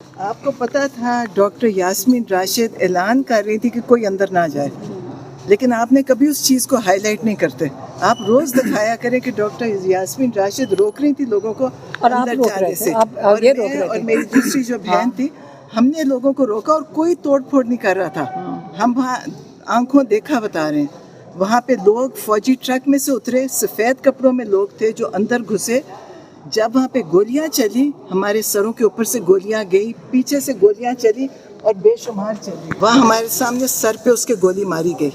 آپ کو پتا تھا ڈاکٹر یاسمین راشد اعلان کر رہی تھی کہ کوئی اندر نہ جائے، لیکن آپ نے کبھی اس چیز کو ہائی لائٹ نہیں کرتے. آپ روز دکھایا کریں کہ ڈاکٹر یاسمین راشد روک رہی تھی لوگوں کو اندر جانے سے، اور میں اور میری دوسری جو بہن تھی، ہم نے لوگوں کو روکا اور کوئی توڑ پھوڑ نہیں کر رہا تھا. ہم وہاں آنکھوں دیکھا بتا رہے ہیں، وہاں پہ لوگ فوجی ٹرک میں سے اترے، سفید کپڑوں میں لوگ تھے جو اندر گھسے. جب وہاں پہ گولیاں چلی، ہمارے سروں کے اوپر سے گولیاں گئی، پیچھے سے گولیاں چلی اور بے شمار چلی. وہاں ہمارے سامنے سر پہ اس کے گولی ماری گئی،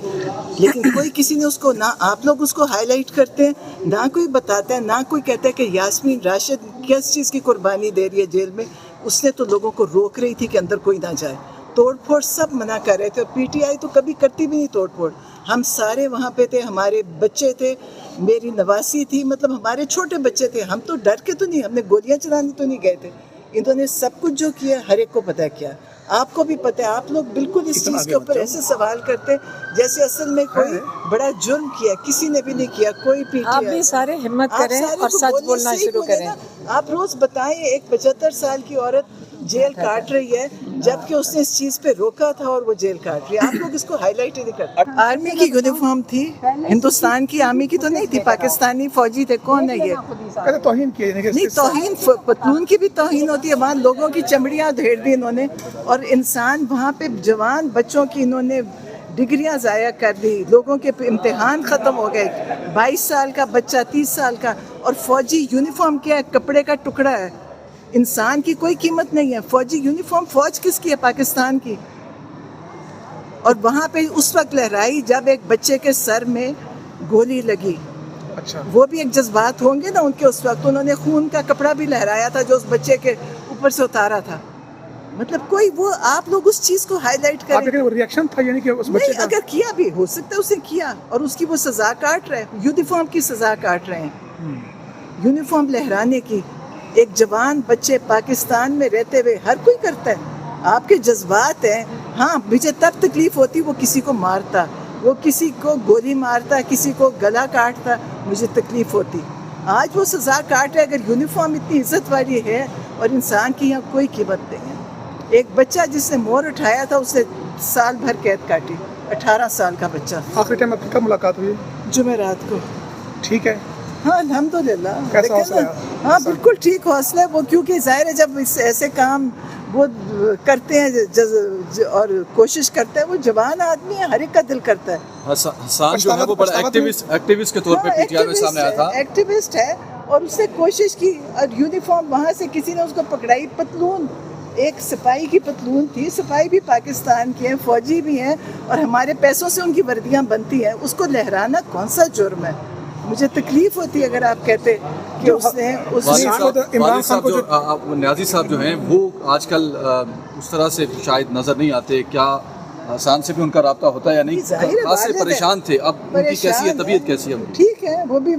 لیکن کوئی کسی نے اس کو، نہ آپ لوگ اس کو ہائی لائٹ کرتے ہیں، نہ کوئی بتاتا ہے، نہ کوئی کہتا ہے کہ یاسمین راشد کس چیز کی قربانی دے رہی ہے جیل میں. اس نے تو لوگوں کو روک رہی تھی کہ اندر کوئی نہ جائے. توڑ پھوڑ سب منع کر رہے تھے، اور پی ٹی آئی تو کبھی کرتی بھی نہیں توڑ پھوڑ. ہم سارے وہاں پہ تھے، ہمارے بچے تھے، میری نواسی تھی، مطلب ہمارے چھوٹے بچے تھے. ہم تو ڈر کے تو نہیں، ہم نے گولیاں چلانے تو نہیں گئے تھے. انہوں نے سب کچھ جو کیا ہر ایک کو پتہ کیا. آپ کو بھی پتہ ہے. آپ لوگ بالکل اس چیز کے اوپر ایسے سوال کرتے جیسے اصل میں کوئی بڑا جرم کیا. کسی نے بھی نہیں کیا، کوئی پی ٹی آئی. آپ بھی سارے ہمت کریں اور سچ بولنا شروع کریں. آپ روز بتائیں ایک 75 سال کی عورت جیل کاٹ رہی ہے، جبکہ اس نے اس چیز پہ روکا تھا اور وہ جیل کاٹ رہی ہے. آپ لوگ اس کو ہائی لائٹ ہی نہیں کرتے. آرمی کی یونیفارم تھی، ہندوستان کی آرمی کی تو نہیں تھی، پاکستانی فوجی تھے. کون ہے یہ؟ توہین کی نہیں، توہین پتلون کی بھی توہین ہوتی ہے. وہاں لوگوں کی چمڑیاں دھیڑ دی انہوں نے، اور انسان وہاں پہ جوان بچوں کی انہوں نے ڈگریاں ضائع کر دی. لوگوں کے امتحان ختم ہو گئے. 22 سال کا بچہ، 30 سال کا. اور فوجی یونیفارم کیا ہے؟ کپڑے کا ٹکڑا ہے. انسان کی کوئی قیمت نہیں ہے. فوجی یونیفارم فوج کس کی ہے؟ پاکستان کی. اور وہاں پہ اس وقت لہرائی جب ایک بچے کے سر میں گولی لگی. اچھا، وہ بھی ایک جذبات ہوں گے نا ان کے. اس وقت انہوں نے خون کا کپڑا بھی لہرایا تھا جو اس بچے کے اوپر سے اتارا تھا. مطلب کوئی وہ، آپ لوگ اس چیز کو ہائی لائٹ کریں. آپ کا ریئیکشن تھا یعنی کہ اس بچے نہیں، کا؟ اگر کیا بھی ہو سکتا ہے اسے کیا، اور اس کی وہ سزا کاٹ رہے ہیں. یونیفارم کی سزا کاٹ رہے ہیں. یونیفارم لہرانے کی. ایک جوان بچے پاکستان میں رہتے ہوئے ہر کوئی کرتا ہے. آپ کے جذبات ہیں. ہاں، مجھے تب تکلیف ہوتی وہ کسی کو مارتا، وہ کسی کو گولی مارتا، کسی کو گلا کاٹتا، مجھے تکلیف ہوتی. آج وہ سزا کاٹ رہے. اگر یونیفارم اتنی عزت والی ہے اور انسان کی یہاں کوئی قیمت نہیں ہے. ایک بچہ جس نے مور اٹھایا تھا اسے سال بھر قید کاٹی. 18 سال کا بچہ. آخری ٹائم آپ کی کب ملاقات ہوئی؟ جمعرات کو. ٹھیک ہے. ہاں الحمدللہ. کیسا حوصلہ ہے؟ ہاں بالکل ٹھیک حوصلہ ہے. وہ کیونکہ ظاہر ہے جب ایسے کام وہ کرتے ہیں اور کوشش کرتے ہیں، وہ جوان آدمی ہے، ہر ایک کا دل کرتا ہے. حسان جو ہے وہ بڑا ایکٹیوسٹ کے طور پہ پی ٹی آئی میں سامنے آیا تھا. ایکٹیوسٹ ہے اور اس نے کوشش کی. اور یونیفارم وہاں سے کسی نے اس کو پکڑائی. پتلون ایک سپاہی کی پتلون تھی. سپاہی بھی پاکستان کے ہیں، فوجی بھی ہیں، اور ہمارے پیسوں سے ان کی وردیاں بنتی ہیں. اس کو لہرانا کون سا جرم ہے؟ مجھے تکلیف ہوتی اگر آپ کہتے کہ اس نے نیازی صاحب جو ہیں وہ آج کل اس طرح سے شاید نظر نہیں آتے. کیا حسان سے بھی ان کا رابطہ ہوتا ہے یا نہیں؟ خاصے پریشان تھے. اب ان کی کیسی ہے طبیعت؟ کیسی ہے؟ ٹھیک ہے. وہ بھی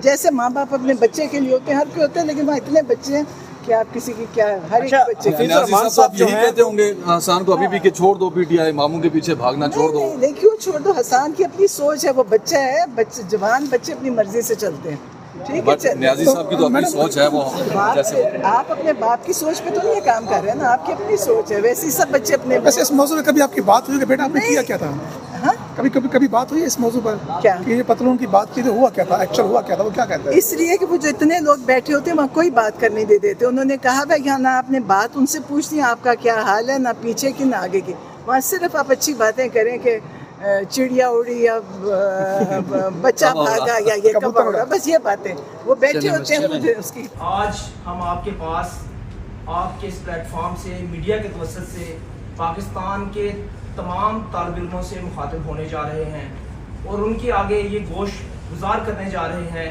جیسے ماں باپ اپنے بچے کے لیے ہوتے ہیں، ہر کوئی ہوتے ہیں، لیکن وہاں اتنے بچے ہیں کہ آپ کسی کی کیا، ہر ایک بچے. نیازی صاحب یہی کہتے ہوں گے حسان کو ابھی بھی کہ چھوڑ دو پی ٹی آئی، ماموں کے پیچھے بھاگنا چھوڑ دو. نہیں، کیوں چھوڑ دو؟ حسان کی اپنی سوچ ہے. وہ بچہ ہے، جوان بچے اپنی مرضی سے چلتے ہیں. ٹھیک ہے. نیازی صاحب کی تو اپنی سوچ ہے. وہ جیسے آپ اپنے باپ کی سوچ پہ تو نہیں کام کر رہے ہیں نا. آپ کی اپنی سوچ ہے. ویسے سب بچے اپنے. ویسے اس موضوع میں کبھی آپ کی بات ہوئی کہ بیٹا آپ نے کیا کیا تھا؟ ہاں، کبھی بات ہوئی اس موضوع پر کیا کہ یہ پتلون کی بات کی تو ہوا کیا تھا؟ ایکچوئل ہوا کیا تھا؟ وہ کیا کہتے ہیں؟ اس لیے کہ وہ جو اتنے لوگ بیٹھے ہوتے ہیں وہاں کوئی بات کرنے دے دیتے. انہوں نے کہا بھائی یہاں نہ آپ نے بات ان سے پوچھنی آپ کا کیا حال ہے، نہ پیچھے کی نہ آگے کی. وہاں صرف آپ اچھی باتیں کریں کہ چڑیا اڑی یا بچہ بھاگا یا یہ کب اڑا، بس یہ باتیں. وہ بیٹھے ہوتے ہیں اس کی. آج ہم آپ کے پاس آپ کے اس پلیٹ فارم سے، میڈیا کے توسط سے پاکستان کے تمام طالب علموں سے مخاطب ہونے جا رہے ہیں اور ان کے آگے یہ گوشت گزار کرنے جا رہے ہیں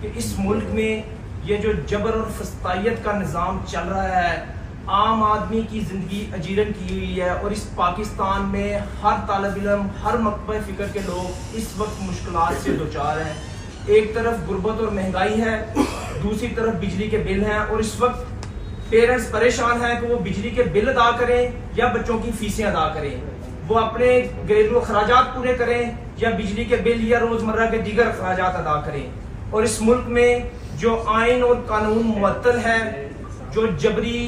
کہ اس ملک میں یہ جو جبر اور فسطائیت کا نظام چل رہا ہے، عام آدمی کی زندگی اجیرن کی ہوئی ہے. اور اس پاکستان میں ہر طالب علم، ہر مکتبہ فکر کے لوگ اس وقت مشکلات سے دوچار ہیں. ایک طرف غربت اور مہنگائی ہے، دوسری طرف بجلی کے بل ہیں، اور اس وقت پیرنٹس پریشان ہیں کہ وہ بجلی کے بل ادا کریں یا بچوں کی فیسیں ادا کریں، وہ اپنے گھریلو اخراجات پورے کریں یا بجلی کے بل یا روزمرہ کے دیگر اخراجات ادا کریں. اور اس ملک میں جو آئین اور قانون معطل ہے، جو جبری